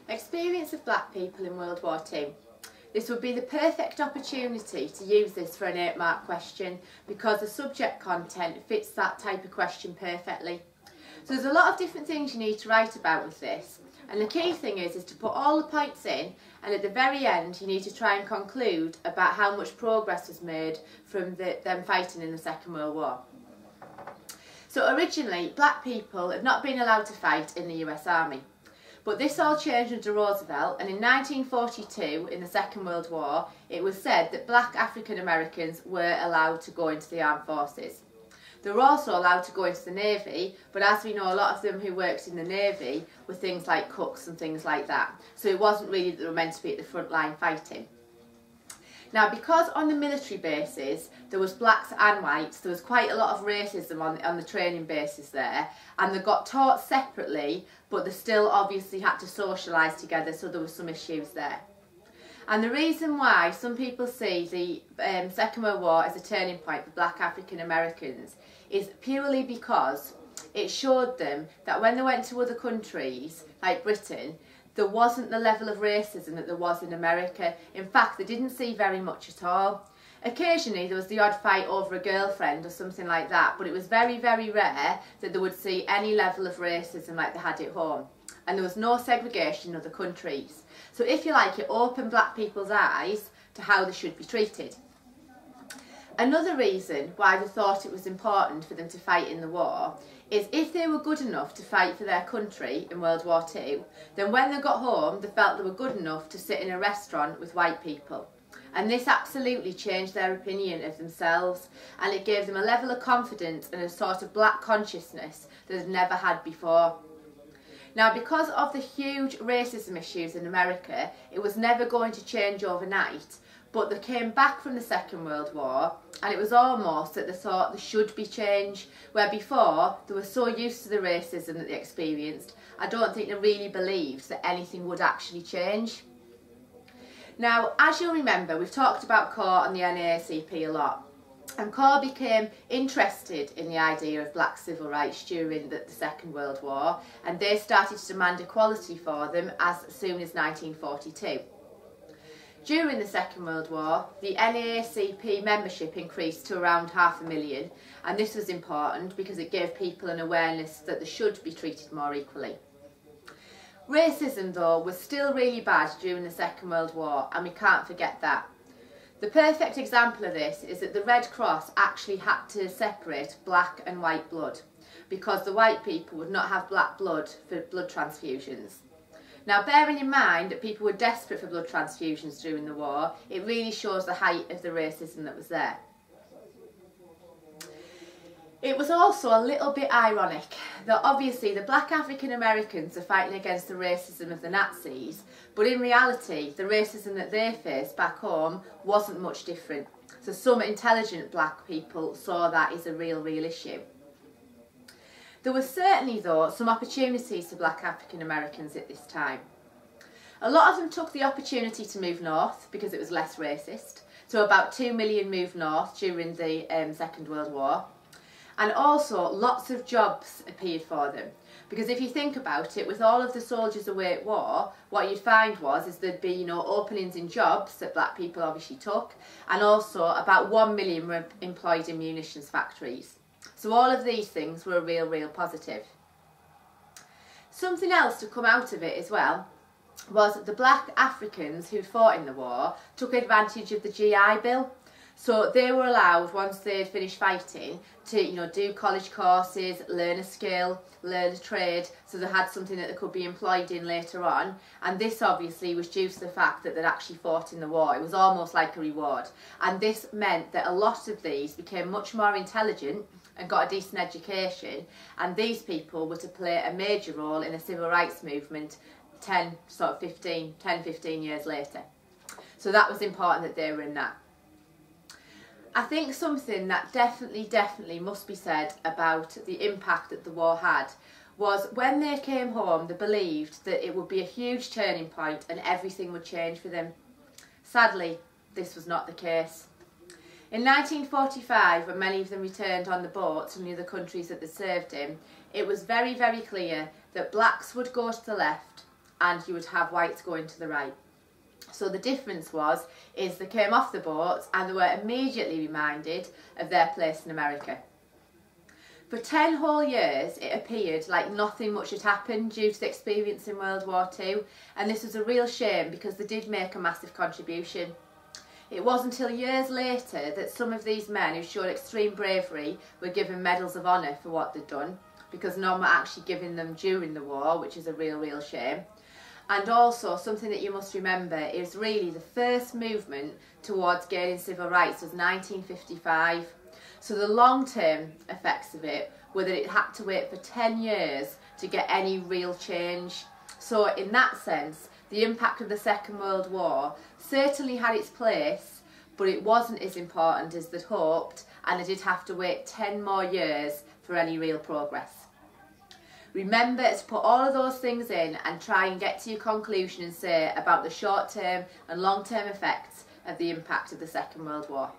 Experience of black people in World War II. This would be the perfect opportunity to use this for an 8-mark question because the subject content fits that type of question perfectly. So there's a lot of different things you need to write about with this, and the key thing is to put all the points in, and at the very end you need to try and conclude about how much progress was made from them fighting in the Second World War. So originally black people had not been allowed to fight in the US Army. But this all changed under Roosevelt, and in 1942, in the Second World War, it was said that black African Americans were allowed to go into the armed forces. They were also allowed to go into the Navy, but as we know, a lot of them who worked in the Navy were things like cooks and things like that. So it wasn't really that they were meant to be at the front line fighting. Now, because on the military bases there was blacks and whites, there was quite a lot of racism on the training bases there, and they got taught separately, but they still obviously had to socialise together, so there were some issues there. And the reason why some people see the Second World War as a turning point for black African Americans is purely because it showed them that when they went to other countries, like Britain, there wasn't the level of racism that there was in America. In fact, they didn't see very much at all. Occasionally there was the odd fight over a girlfriend or something like that, but it was very, very rare that they would see any level of racism like they had at home. And there was no segregation in other countries. So if you like, it opened black people's eyes to how they should be treated. Another reason why they thought it was important for them to fight in the war is if they were good enough to fight for their country in World War II, then when they got home they felt they were good enough to sit in a restaurant with white people. And this absolutely changed their opinion of themselves, and it gave them a level of confidence and a sort of black consciousness that they'd never had before. Now, because of the huge racism issues in America, it was never going to change overnight, but they came back from the Second World War and it was almost that they thought there should be change, where before they were so used to the racism that they experienced, I don't think they really believed that anything would actually change. Now, as you'll remember, we've talked about CORE and the NAACP a lot, and CORE became interested in the idea of black civil rights during the Second World War, and they started to demand equality for them as soon as 1942. During the Second World War, the NAACP membership increased to around 500,000, and this was important because it gave people an awareness that they should be treated more equally. Racism, though, was still really bad during the Second World War, and we can't forget that. The perfect example of this is that the Red Cross actually had to separate black and white blood because the white people would not have black blood for blood transfusions. Now, bearing in mind that people were desperate for blood transfusions during the war, it really shows the height of the racism that was there. It was also a little bit ironic that obviously the black African Americans are fighting against the racism of the Nazis, but in reality the racism that they faced back home wasn't much different. So some intelligent black people saw that as a real issue. There were certainly, though, some opportunities for black African Americans at this time. A lot of them took the opportunity to move north because it was less racist. So about 2 million moved north during the Second World War. And also lots of jobs appeared for them. Because if you think about it, with all of the soldiers away at war, what you'd find is there'd be, openings in jobs that black people obviously took, and also about 1 million were employed in munitions factories. So all of these things were a real positive. Something else to come out of it as well was that the black Africans who fought in the war took advantage of the GI Bill. So they were allowed, once they'd finished fighting, to do college courses, learn a skill, learn a trade, so they had something that they could be employed in later on. And this obviously was due to the fact that they'd actually fought in the war. It was almost like a reward. And this meant that a lot of these became much more intelligent and got a decent education, and these people were to play a major role in the civil rights movement 15 years later. So that was important that they were in that. I think something that definitely must be said about the impact that the war had was when they came home, they believed that it would be a huge turning point and everything would change for them. Sadly, this was not the case. In 1945, when many of them returned on the boats from the other countries that they served in, it was very, very clear that blacks would go to the left and you would have whites going to the right. So the difference is they came off the boats and they were immediately reminded of their place in America. For 10 whole years, it appeared like nothing much had happened due to the experience in World War II, and this was a real shame because they did make a massive contribution. It wasn't until years later that some of these men who showed extreme bravery were given medals of honour for what they'd done, because none were actually given them during the war, which is a real shame. And also, something that you must remember is really the first movement towards gaining civil rights was 1955. So the long-term effects of it were that it had to wait for 10 years to get any real change. So in that sense, the impact of the Second World War certainly had its place, but it wasn't as important as they'd hoped, and they did have to wait 10 more years for any real progress. Remember to put all of those things in and try and get to your conclusion and say about the short-term and long-term effects of the impact of the Second World War.